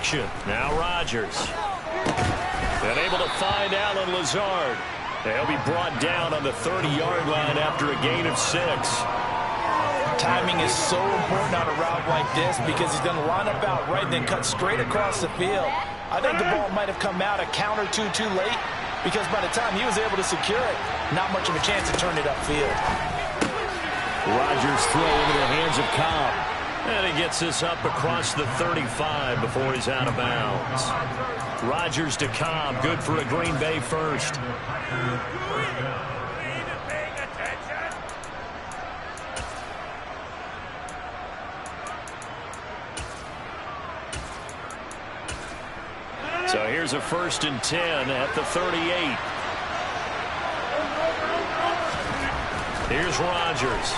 action. Now Rodgers. And able to find Alan Lazard. He'll be brought down on the 30-yard line after a gain of 6. Timing is so important on a route like this because he's going to line up out right and then cut straight across the field. I think the ball might have come out a count or two too late because by the time he was able to secure it, not much of a chance to turn it upfield. Rodgers throw into the hands of Cobb. And he gets this up across the 35 before he's out of bounds. Rodgers to Cobb, good for a Green Bay first. So here's a 1st and 10 at the 38. Here's Rodgers.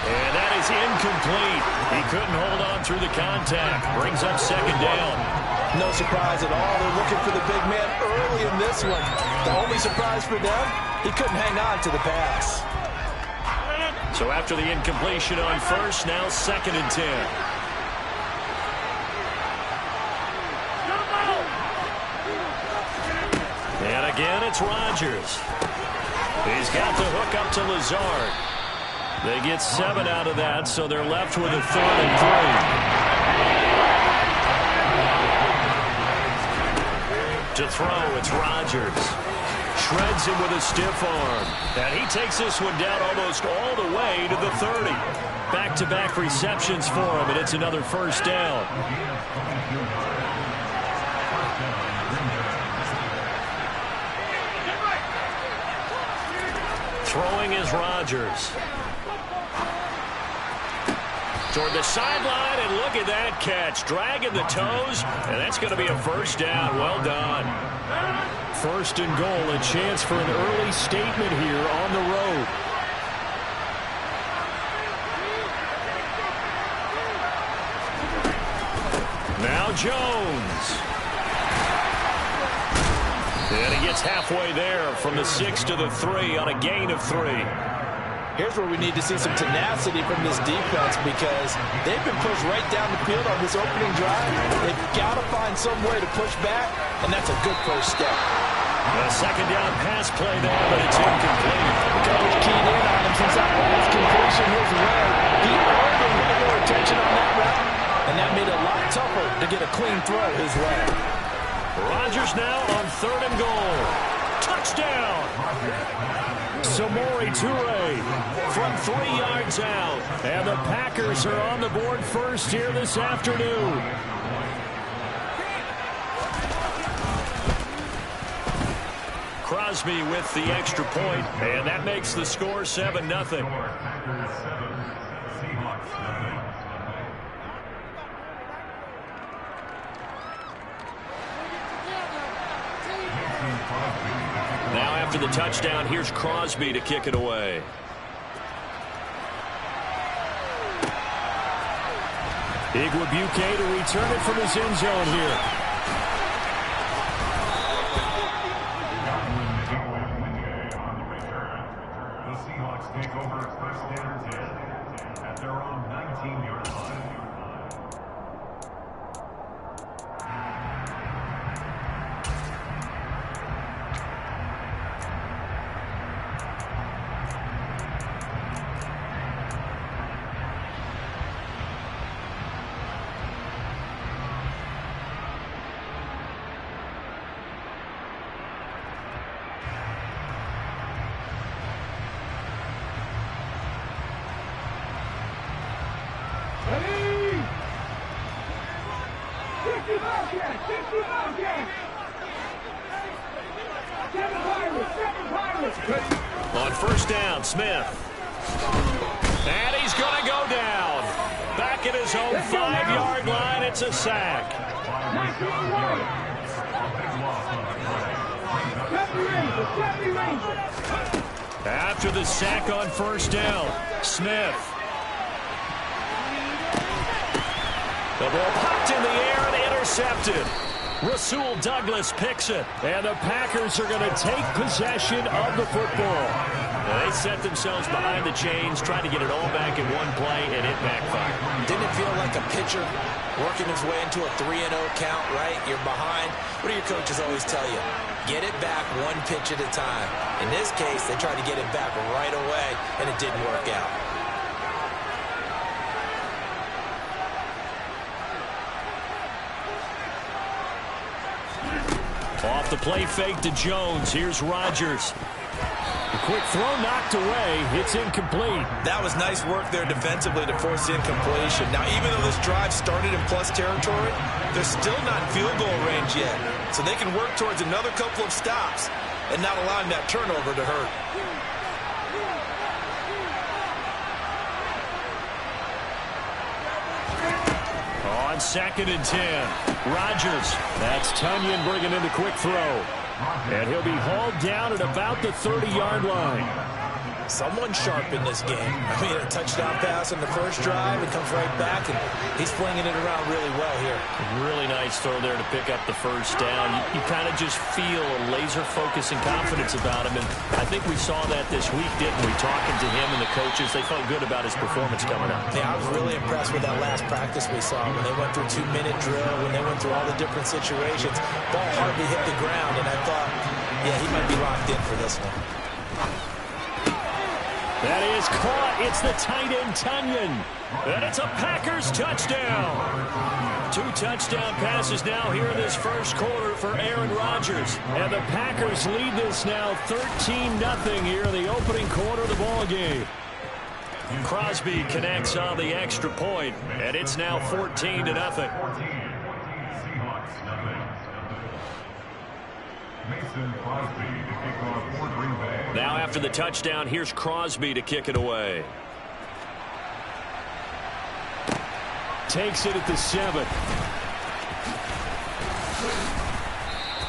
And that is incomplete. He couldn't hold on through the contact. Brings up 2nd down. No surprise at all. They're looking for the big man early in this one. The only surprise for them, he couldn't hang on to the pass. So after the incompletion on 1st, now 2nd and 10. And again, it's Rodgers. He's got the hook up to Lazard. They get 7 out of that, so they're left with a 3rd and 3. To throw, it's Rodgers. Shreds him with a stiff arm. And he takes this one down almost all the way to the 30. Back-to-back receptions for him, and it's another 1st down. Throwing is Rodgers. Toward the sideline, and look at that catch. Dragging the toes, and that's going to be a 1st down. Well done. 1st and goal, a chance for an early statement here on the road. Now Jones. And he gets halfway there from the 6 to the 3 on a gain of 3. Here's where we need to see some tenacity from this defense because they've been pushed right down the field on this opening drive. They've got to find some way to push back, and that's a good first step. A 2nd down pass play there, but it's incomplete. The coach keyed in on him since that last completion his way. He earned a little more attention on that route, and that made it a lot tougher to get a clean throw his way. Rodgers now on 3rd and goal. Touchdown! Samori Toure from 3 yards out. And the Packers are on the board first here this afternoon. Crosby with the extra point, and that makes the score 7-0. Now after the touchdown, here's Crosby to kick it away. Igwebuike to return it from his end zone here. The Seahawks take over 1st and 10 at their own 19-yard line. On 1st down, Smith. And he's going to go down. Back at his own 5-yard line, it's a sack. After the sack on 1st down, Smith. The ball popped in the air and intercepted. Rasul Douglas picks it, and the Packers are going to take possession of the football. They set themselves behind the chains, tried to get it all back in one play, and it backfired. Didn't it feel like a pitcher working his way into a 3-0 count, right? You're behind. What do your coaches always tell you? Get it back one pitch at a time. In this case, they tried to get it back right away, and it didn't work out. Off the play fake to Jones. Here's Rodgers. A quick throw knocked away. It's incomplete. That was nice work there defensively to force the incompletion. Now, even though this drive started in plus territory, they're still not in field goal range yet. So they can work towards another couple of stops and not allowing that turnover to hurt. On 2nd and 10. Rodgers. That's Tunyon bringing in the quick throw. And he'll be hauled down at about the 30-yard line. Someone sharp in this game. I mean, a touchdown pass on the first drive. It comes right back, and he's flinging it around really well here. Really nice throw there to pick up the first down. You kind of just feel a laser focus and confidence about him, and I think we saw that this week, didn't we? Talking to him and the coaches, they felt good about his performance coming up. Yeah, I was really impressed with that last practice we saw when they went through 2-minute drill, when they went through all the different situations. Ball hardly hit the ground, and I thought, yeah, he might be locked in for this one. That is caught. It's the tight end, Tunyon. And it's a Packers touchdown. 2 touchdown passes now here in this first quarter for Aaron Rodgers. And the Packers lead this now 13-0 here in the opening quarter of the ball game. Crosby connects on the extra point, and it's now 14-0. Now after the touchdown, here's Crosby to kick it away. Takes it at the 7.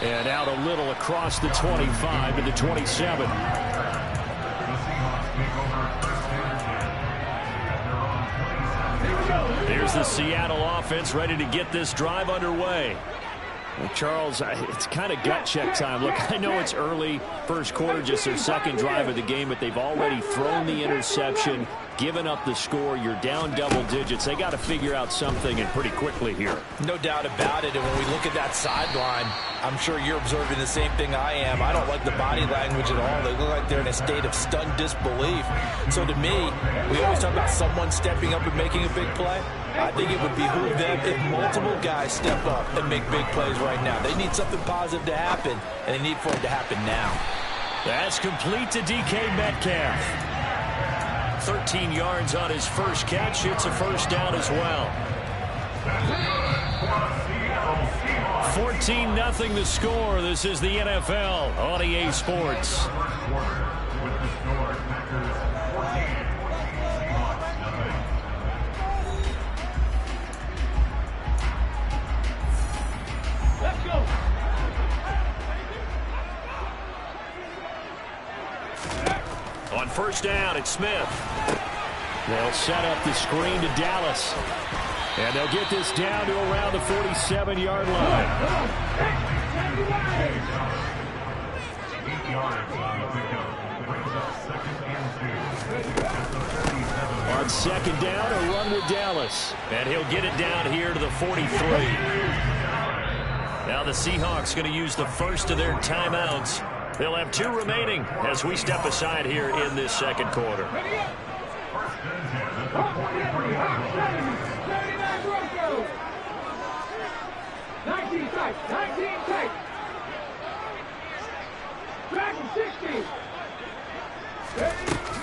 And out a little across the 25 to the 27. Here's the Seattle offense ready to get this drive underway. Well, Charles, it's kind of gut check time. Look, I know it's early, first quarter, just their second drive of the game, but they've already thrown the interception, given up the score. You're down double digits. They got to figure out something, and pretty quickly here. No doubt about it, and when we look at that sideline, I'm sure you're observing the same thing I am. I don't like the body language at all. They look like they're in a state of stunned disbelief. So to me, we always talk about someone stepping up and making a big play. I think it would behoove them if multiple guys step up and make big plays right now. They need something positive to happen, and they need for it to happen now. That's complete to DK Metcalf. 13 yards on his first catch. It's a first down as well. 14-0 the score. This is the NFL on EA Sports. On first down, it's Smith. They'll set up the screen to Dallas. And they'll get this down to around the 47-yard line. On second down, a run with Dallas. And he'll get it down here to the 43. Now the Seahawks going to use the first of their timeouts. They'll have 2 remaining as we step aside here in this second quarter.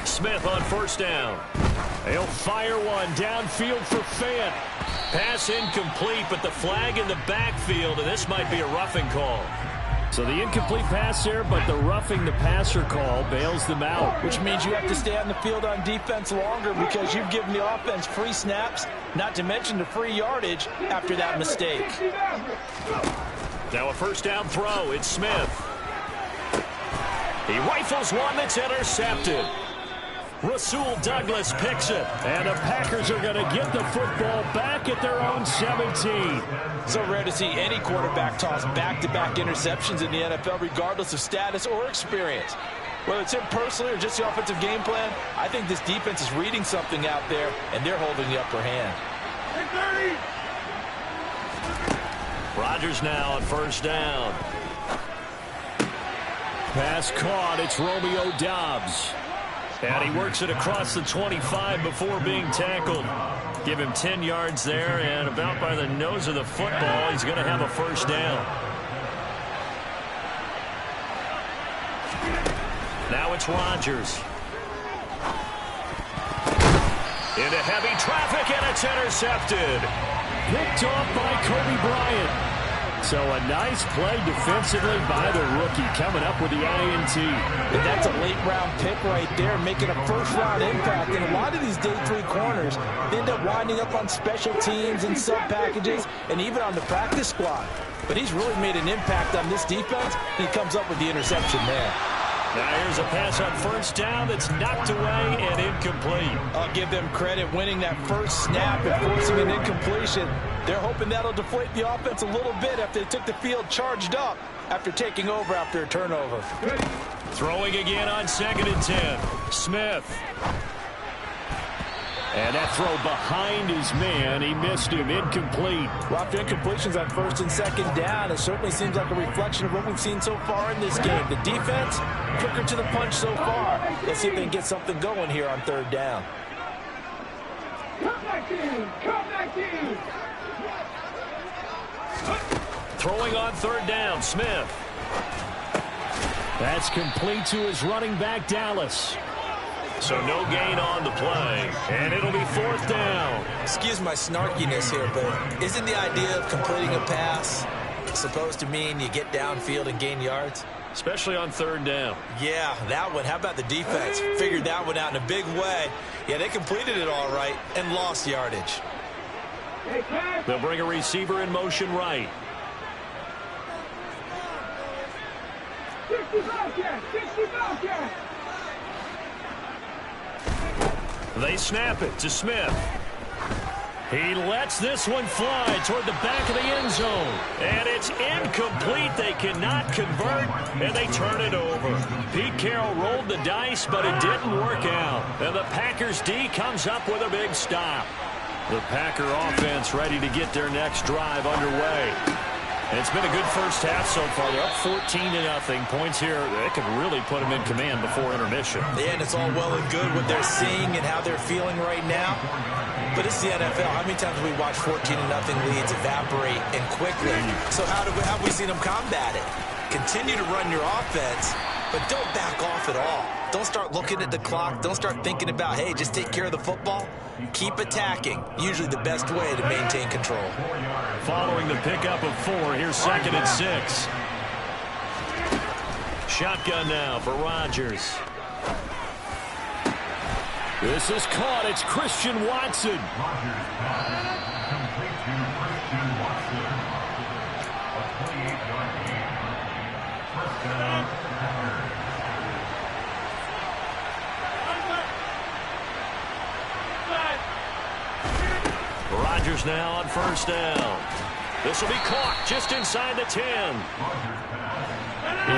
Smith on first down. He'll fire one downfield for Fant. Pass incomplete, but the flag in the backfield, and this might be a roughing call. So the incomplete pass there, but the roughing the passer call bails them out. Which means you have to stay on the field on defense longer because you've given the offense free snaps, not to mention the free yardage after that mistake. Now a first down throw. It's Smith. He rifles one that's intercepted. Rasul Douglas picks it. And the Packers are going to get the football back at their own 17. So rare to see any quarterback toss back-to-back interceptions in the NFL, regardless of status or experience. Whether it's him personally or just the offensive game plan, I think this defense is reading something out there, and they're holding the upper hand. Rodgers now on first down. Pass caught. It's Romeo Doubs. And he works it across the 25 before being tackled. Give him 10 yards there, and about by the nose of the football, he's going to have a first down. Now it's Rodgers. Into heavy traffic, and it's intercepted. Picked off by Kobe Bryant. So a nice play defensively by the rookie, coming up with the INT. And that's a late-round pick right there, making a first-round impact. And a lot of these day 3 corners end up winding up on special teams and sub-packages and even on the practice squad. But he's really made an impact on this defense, and he comes up with the interception there. Now here's a pass on first down that's knocked away and incomplete. I'll give them credit winning that first snap and forcing an incompletion. They're hoping that'll deflate the offense a little bit after they took the field charged up after taking over after a turnover. Throwing again on 2nd and 10. Smith. And that throw behind his man. He missed him. Incomplete. Well, after incompletions on 1st and 2nd down, it certainly seems like a reflection of what we've seen so far in this game. The defense, quicker to the punch so far. Let's see if they can get something going here on 3rd down. Come back in! Come back in! Throwing on 3rd down, Smith. That's complete to his running back, Dallas. So no gain on the play, and it'll be 4th down. Excuse my snarkiness here, but isn't the idea of completing a pass supposed to mean you get downfield and gain yards? Especially on 3rd down. Yeah, that one. How about the defense? Figured that one out in a big way. Yeah, they completed it all right and lost yardage. They'll bring a receiver in motion right. 65 yards! They snap it to Smith. He lets this one fly toward the back of the end zone. And it's incomplete. They cannot convert, and they turn it over. Pete Carroll rolled the dice, but it didn't work out. And the Packers D comes up with a big stop. The Packer offense ready to get their next drive underway. And it's been a good first half so far. They're up 14-0. Points here, they could really put them in command before intermission. Yeah, and it's all well and good what they're seeing and how they're feeling right now. But it's the NFL. How many times have we watched 14-0 leads evaporate and quickly? So how have we seen them combat it? Continue to run your offense, but don't back off at all. Don't start looking at the clock. Don't start thinking about, hey, just take care of the football. Keep attacking. Usually the best way to maintain control. Following the pickup of 4, here's 2nd and 6. Shotgun now for Rodgers. This is caught. It's Christian Watson. Complete to Christian Watson. A 28-yard gain. First down, Packers. Rodgers now on first down. This will be caught just inside the 10.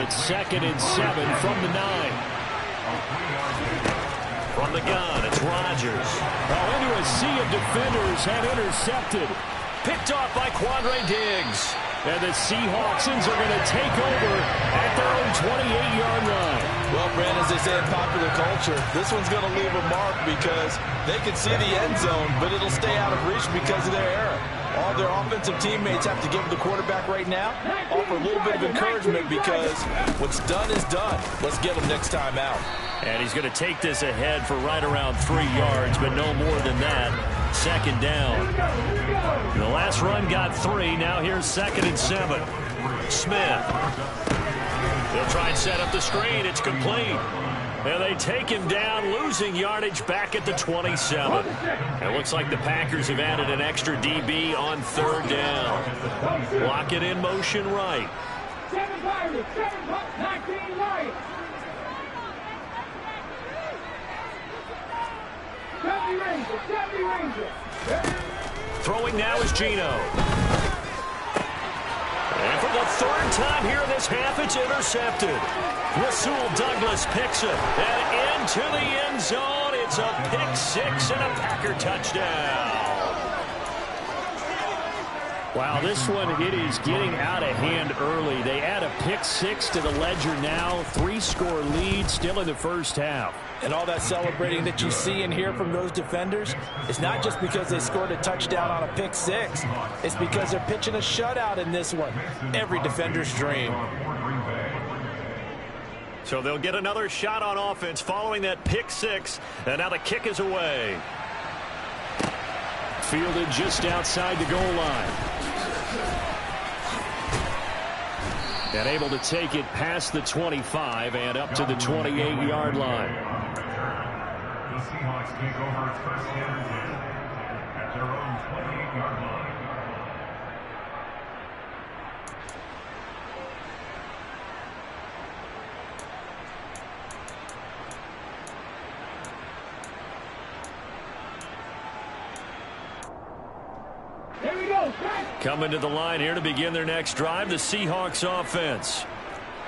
It's 2nd and 7 from the 9. From the gun, it's Rodgers. Oh, into a sea of defenders and intercepted. Picked off by Quandre Diggs. And the Seahawksans are going to take over at their own 28-yard line. Well, Brand, as they say in popular culture, this one's going to leave a mark because they can see the end zone, but it'll stay out of reach because of their error. All their offensive teammates have to give the quarterback right now, offer a little bit of encouragement because what's done is done. Let's get them next time out. And he's going to take this ahead for right around 3 yards, but no more than that. 2nd down. The last run got 3. Now here's 2nd and 7. Smith. They'll try and set up the screen. It's complete. And they take him down, losing yardage back at the 27. It looks like the Packers have added an extra DB on 3rd down. Lock it in motion right. 7 Pirates, 19 Lions. 70 Rangers. Throwing now is Geno. And for the 3rd time here in this half, it's intercepted. Rasul Douglas picks it, and into the end zone. It's a pick six and a Packer touchdown. Wow, this one, it is getting out of hand early. They add a pick six to the ledger now. 3-score lead still in the first half. And all that celebrating that you see and hear from those defenders, it's not just because they scored a touchdown on a pick six. It's because they're pitching a shutout in this one. Every defender's dream. So they'll get another shot on offense following that pick six. And now the kick is away. Fielded just outside the goal line. And able to take it past the 25 and up to the 28-yard line. The Seahawks take over its first down at their own 28-yard line. Coming to the line here to begin their next drive, the Seahawks offense.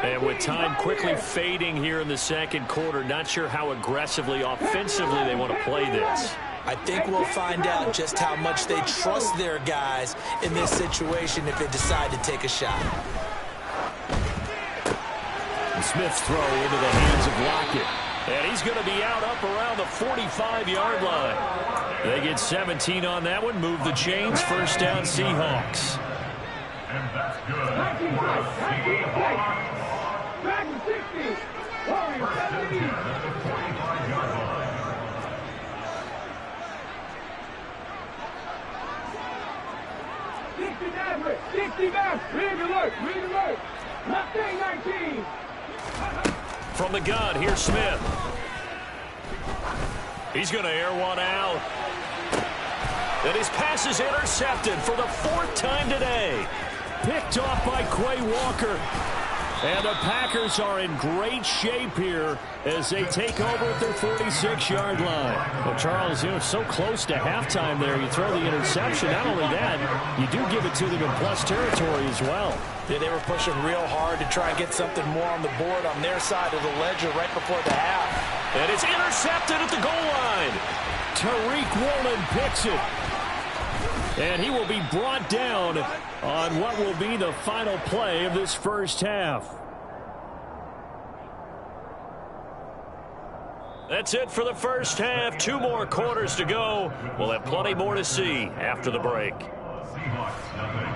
And with time quickly fading here in the second quarter, not sure how aggressively, offensively they want to play this. I think we'll find out just how much they trust their guys in this situation if they decide to take a shot. And Smith's throw into the hands of Lockett. And he's going to be out up around the 45-yard line. They get 17 on that one, move the chains, first down Seahawks. And that's good. Back to 60. First and 10 at the 45-yard line. Read alert. Mustang 19. From the gun, here's Smith. He's going to air one out. And his pass is intercepted for the 4th time today. Picked off by Quay Walker. And the Packers are in great shape here as they take over at their 46-yard line. Well, Charles, you know, so close to halftime there. You throw the interception. Not only that, you do give it to them in plus territory as well. Yeah, they were pushing real hard to try and get something more on the board on their side of the ledger right before the half. And it's intercepted at the goal line. Tariq Woolen picks it. And he will be brought down on what will be the final play of this first half. That's it for the first half. 2 more quarters to go. We'll have plenty more to see after the break. Seahawks nothing.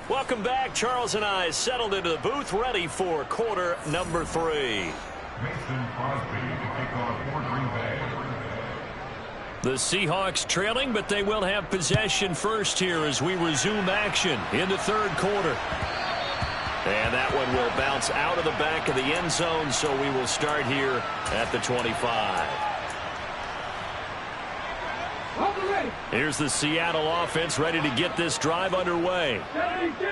Welcome back. Charles and I settled into the booth, ready for quarter number 3. Mason Crosby to kick off for Green Bay. The Seahawks trailing, but they will have possession first here as we resume action in the 3rd quarter. And that one will bounce out of the back of the end zone, so we will start here at the 25. Here's the Seattle offense ready to get this drive underway.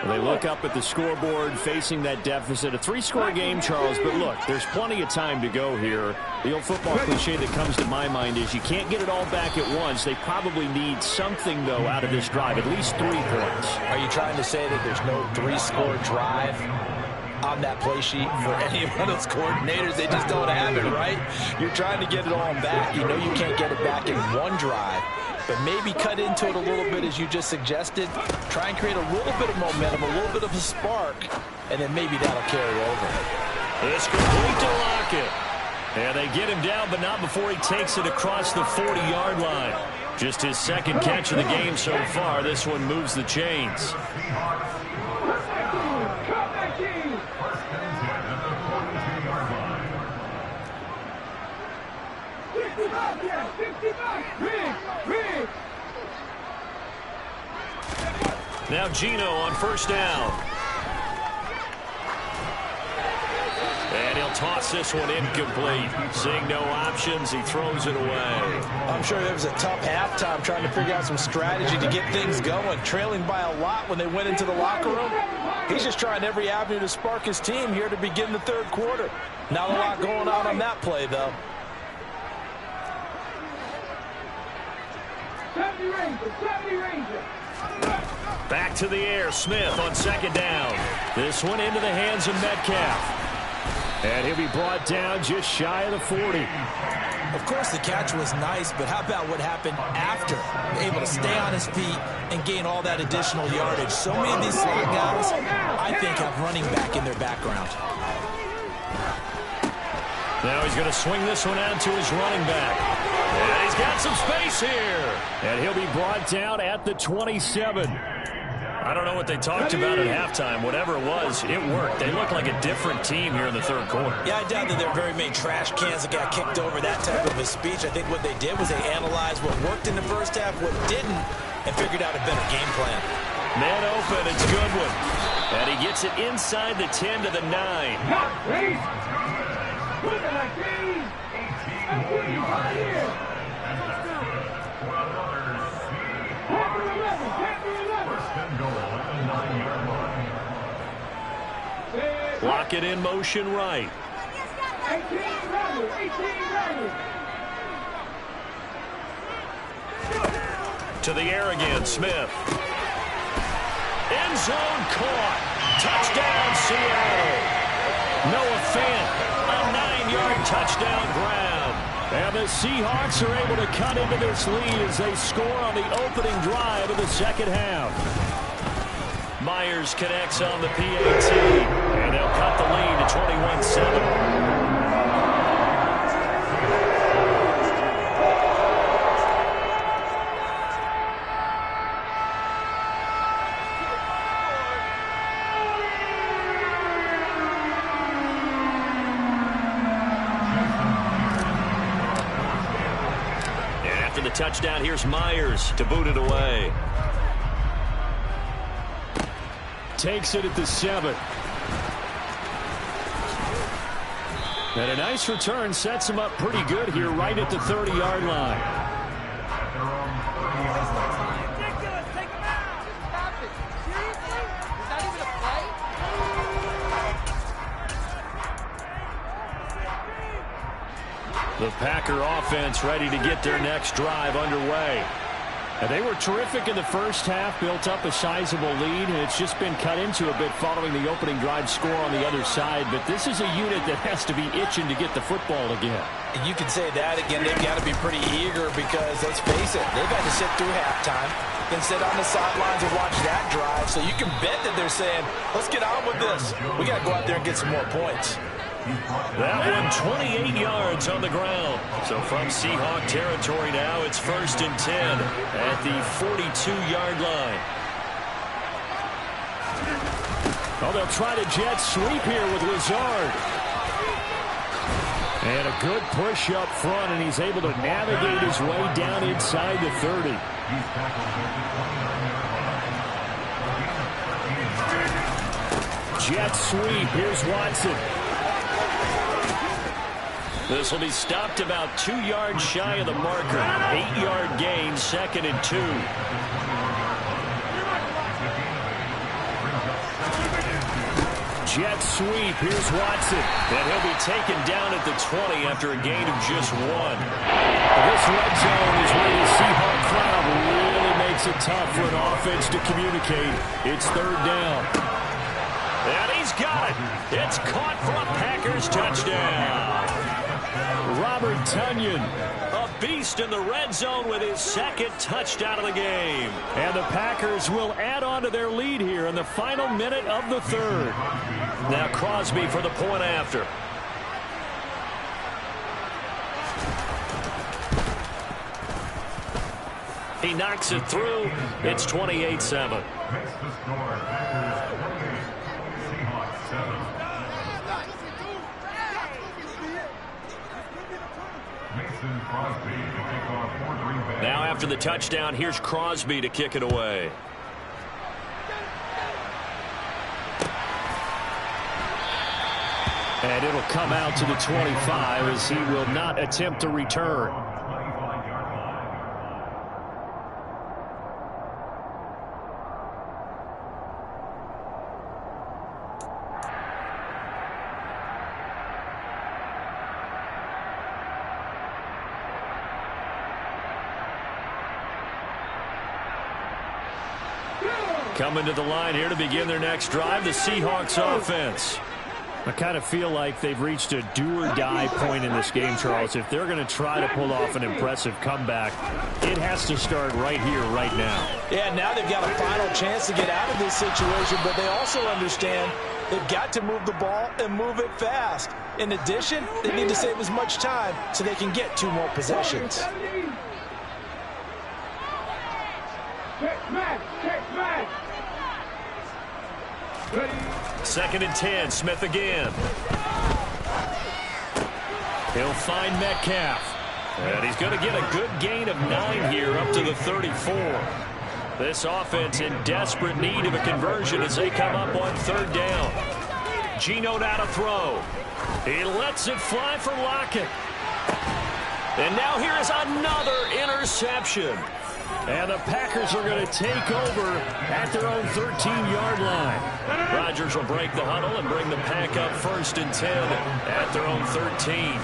They look up at the scoreboard facing that deficit. A 3-score game, Charles, but look, there's plenty of time to go here. The old football cliche that comes to my mind is you can't get it all back at once. They probably need something, though, out of this drive, at least 3 points. Are you trying to say that there's no 3-score drive on that play sheet for any one of those coordinators? They just don't have it, right? You're trying to get it all back. You know you can't get it back in one drive. But maybe cut into it a little bit as you just suggested. Try and create a little bit of momentum, a little bit of a spark, and then maybe that'll carry over. It's complete to Lockett. And they get him down, but not before he takes it across the 40-yard line. Just his 2nd catch of the game so far. This one moves the chains. Now Gino on first down. And he'll toss this one incomplete. Seeing no options, he throws it away. I'm sure there was a tough halftime trying to figure out some strategy to get things going. Trailing by a lot when they went into the locker room. He's just trying every avenue to spark his team here to begin the 3rd quarter. Not a lot going on that play, though. 70 Rangers. Back to the air, Smith on second down. This one into the hands of Metcalf. And he'll be brought down just shy of the 40. Of course, the catch was nice, but how about what happened after? Able to stay on his feet and gain all that additional yardage. So many of these slot guys, I think, have running back in their background. Now he's going to swing this one out to his running back. And he's got some space here. And he'll be brought down at the 27. I don't know what they talked about at halftime. Whatever it was, it worked. They look like a different team here in the third quarter. Yeah, I doubt that there are very many trash cans that got kicked over that type of a speech. I think what they did was they analyzed what worked in the first half, what didn't, and figured out a better game plan. Man open, it's Goodwin. And he gets it inside the 10 to the 9. Look at that game! 18 right here! Lock it in motion right. 18 ready. To the air again, Smith. End zone caught. Touchdown, Seattle. Noah Fant, a 9-yard touchdown grab. And the Seahawks are able to cut into this lead as they score on the opening drive of the second half. Myers connects on the PAT, and they'll cut the lead to 21-7. And after the touchdown, here's Myers to boot it away. Takes it at the 7. And a nice return sets him up pretty good here right at the 30-yard line. Ridiculous. Take him out. What happened? Seriously? Is that even a play? The Packer offense ready to get their next drive underway. And they were terrific in the first half, built up a sizable lead, and it's just been cut into a bit following the opening drive score on the other side. But this is a unit that has to be itching to get the football again. And you can say that again. They've got to be pretty eager because, let's face it, they've had to sit through halftime, then sit on the sidelines and watch that drive. So you can bet that they're saying, let's get on with this. We got to go out there and get some more points. That one 28 yards on the ground. So from Seahawk territory now, it's 1st and 10 at the 42-yard line. Oh, they'll try to jet sweep here with Lazard. And a good push up front, and he's able to navigate his way down inside the 30. Jet sweep. Here's Watson. This will be stopped about 2 yards shy of the marker. 8-yard gain, 2nd and 2. Jet sweep. Here's Watson. And he'll be taken down at the 20 after a gain of just 1. This red zone is where the Seahawk crowd really makes it tough for an offense to communicate. It's 3rd down. And he's got it. It's caught for a Packers touchdown. Robert Tonyan, a beast in the red zone with his 2nd touchdown of the game. And the Packers will add on to their lead here in the final minute of the 3rd. Now Crosby for the point after. He knocks it through. It's 28-7. Makes the score. Packers 28, Seahawks 7. Mason Crosby to kick off for Green Bay. Now after the touchdown, here's Crosby to kick it away. And it'll come out to the 25 as he will not attempt to return. Coming to the line here to begin their next drive, the Seahawks offense. I kind of feel like they've reached a do-or-die point in this game, Charles. If they're going to try to pull off an impressive comeback, it has to start right here, right now. Yeah, now they've got a final chance to get out of this situation, but they also understand they've got to move the ball and move it fast. In addition, they need to save as much time so they can get 2 more possessions. Check match. 2nd and 10, Smith again. He'll find Metcalf. And he's going to get a good gain of 9 here up to the 34. This offense in desperate need of a conversion as they come up on 3rd down. Geno now to throw. He lets it fly for Lockett. And now here is another interception. And the Packers are going to take over at their own 13-yard line. Rodgers will break the huddle and bring the pack up 1st and 10 at their own 13.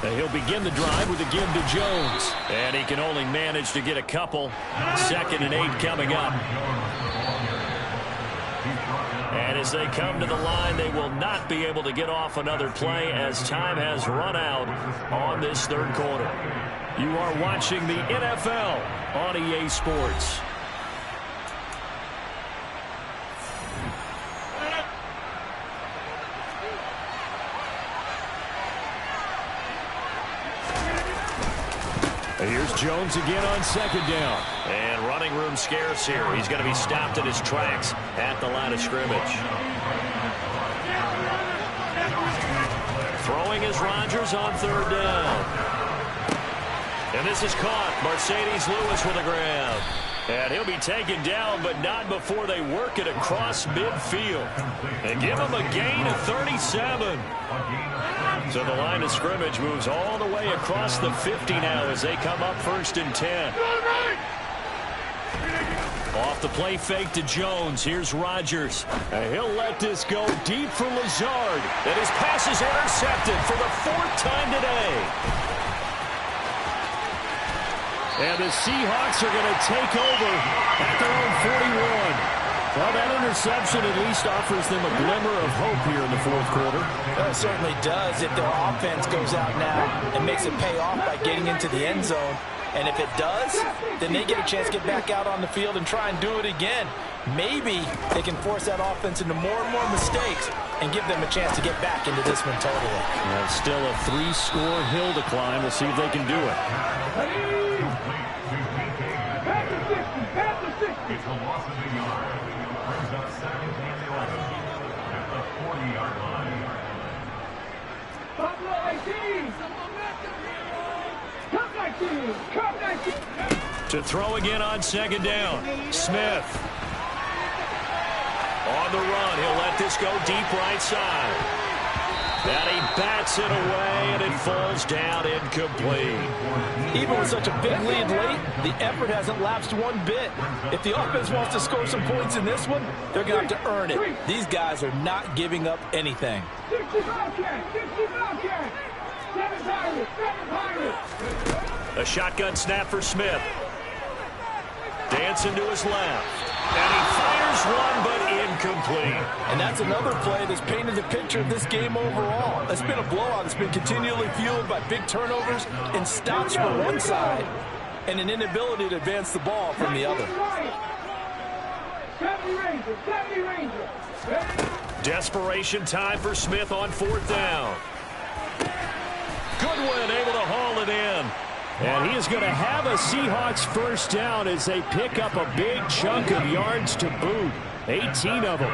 And he'll begin the drive with a give to Jones. And he can only manage to get a couple. 2nd and 8 coming up. And as they come to the line, they will not be able to get off another play as time has run out on this 3rd quarter. You are watching the NFL on EA Sports. And here's Jones again on 2nd down. And running room scarce here. He's going to be stopped in his tracks at the line of scrimmage. Throwing is Rodgers on 3rd down. And this is caught. Mercedes Lewis with a grab. And he'll be taken down, but not before they work it across midfield. And give him a gain of 37. So the line of scrimmage moves all the way across the 50 now as they come up 1st and 10. Off the play fake to Jones. Here's Rodgers. And he'll let this go deep for Lazard. And his pass is intercepted for the 4th time today. And the Seahawks are going to take over at their own 41. Well, that interception at least offers them a glimmer of hope here in the 4th quarter. Well, it certainly does if their offense goes out now and makes it pay off by getting into the end zone. And if it does, then they get a chance to get back out on the field and try and do it again. Maybe they can force that offense into more and more mistakes and give them a chance to get back into this one totally. Well, still a 3-score hill to climb. We'll see if they can do it. It's a loss of a yard. Brings up 2nd and 11 at the 40-yard line. Buffalo 18. To throw again on 2nd down. Smith. On the run. He'll let this go deep right side. And he bats it away, and it falls down incomplete. Even with such a big lead late, the effort hasn't lapsed one bit. If the offense wants to score some points in this one, they're going to have to earn it. These guys are not giving up anything. 65 catch. 7 Pirates. A shotgun snap for Smith. Dancing to his left. And he fires one, but incomplete. And that's another play that's painted the picture of this game overall. It's been a blowout. It's been continually fueled by big turnovers and stops from one side and an inability to advance the ball from the other. 70 Rangers. Desperation time for Smith on 4th down. Goodwin able to haul it in. And he is going to have a Seahawks 1st down as they pick up a big chunk of yards to boot. 18 of them.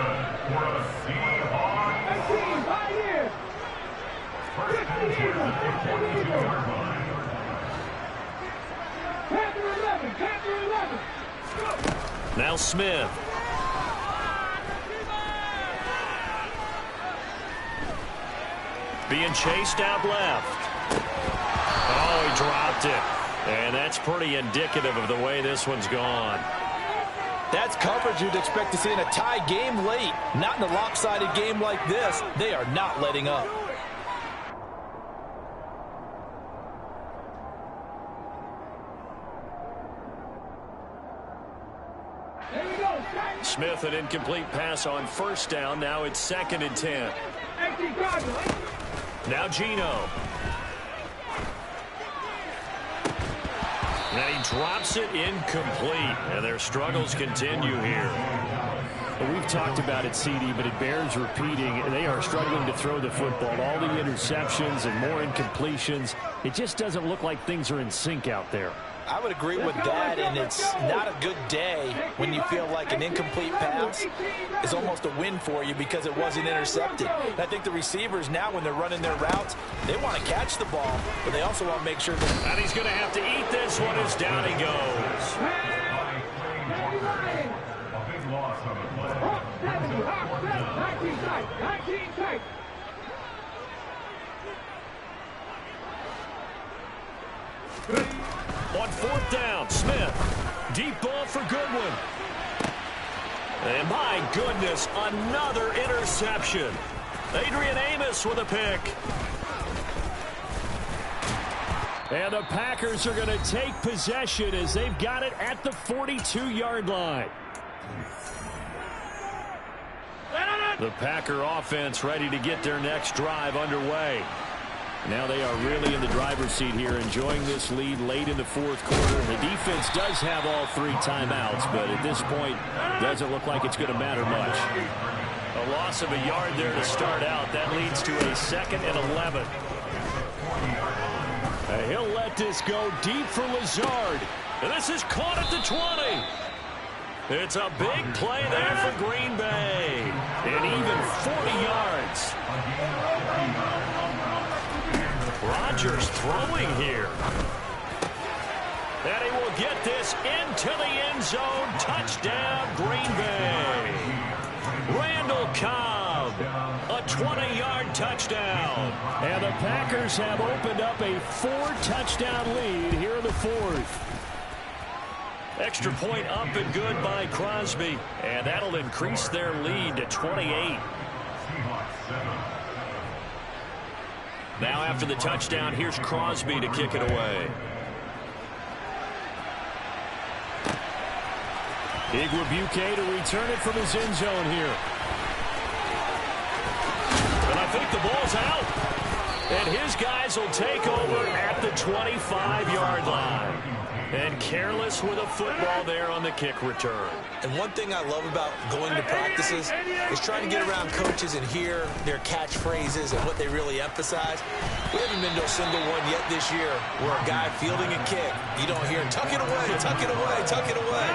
Now Smith. Being chased out left. Oh, he dropped it. And that's pretty indicative of the way this one's gone. That's coverage you'd expect to see in a tie game late. Not in a lopsided game like this. They are not letting up. There we go. Smith, an incomplete pass on first down. Now it's 2nd and 10. Now Gino. And he drops it incomplete. And their struggles continue here. Well, we've talked about it, CD, but it bears repeating. They are struggling to throw the football. All the interceptions and more incompletions. It just doesn't look like things are in sync out there. I would agree with that, and it's not a good day when you feel like an incomplete pass is almost a win for you because it wasn't intercepted. And I think the receivers now, when they're running their routes, they want to catch the ball, but they also want to make sure that... And he's going to have to eat this one as down he goes. A big loss on the play. 19 tight. On 4th down, Smith. Deep ball for Goodwin. And my goodness, another interception. Adrian Amos with a pick. And the Packers are going to take possession as they've got it at the 42-yard line. The Packer offense ready to get their next drive underway. Now they are really in the driver's seat here, enjoying this lead late in the 4th quarter. The defense does have all 3 timeouts, but at this point, doesn't look like it's going to matter much. A loss of a yard there to start out. That leads to a 2nd and 11. He'll let this go deep for Lazard. And this is caught at the 20. It's a big play there for Green Bay. And even 40 yards. Rodgers throwing here. And he will get this into the end zone. Touchdown, Green Bay. Randall Cobb, a 20-yard touchdown. And the Packers have opened up a 4-touchdown lead here in the 4th. Extra point up and good by Crosby. And that'll increase their lead to 28. Now after the touchdown, here's Crosby to kick it away. Igwebuike to return it from his end zone here. And I think the ball's out. And his guys will take over at the 25-yard line. And careless with a football there on the kick return. And one thing I love about going to practices is trying to get around coaches and hear their catchphrases and what they really emphasize. We haven't been to a single one yet this year where a guy fielding a kick, you don't hear, tuck it away, tuck it away, tuck it away.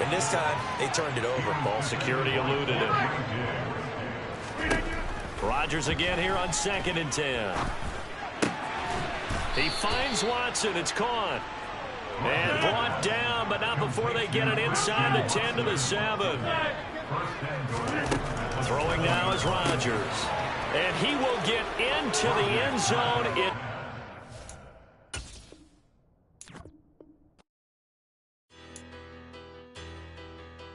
And this time, they turned it over. Ball security eluded it. Rodgers again here on 2nd and 10. He finds Watson. It's caught. And brought down, but not before they get it inside the 10 to the 7. Throwing now is Rodgers. And he will get into the end zone.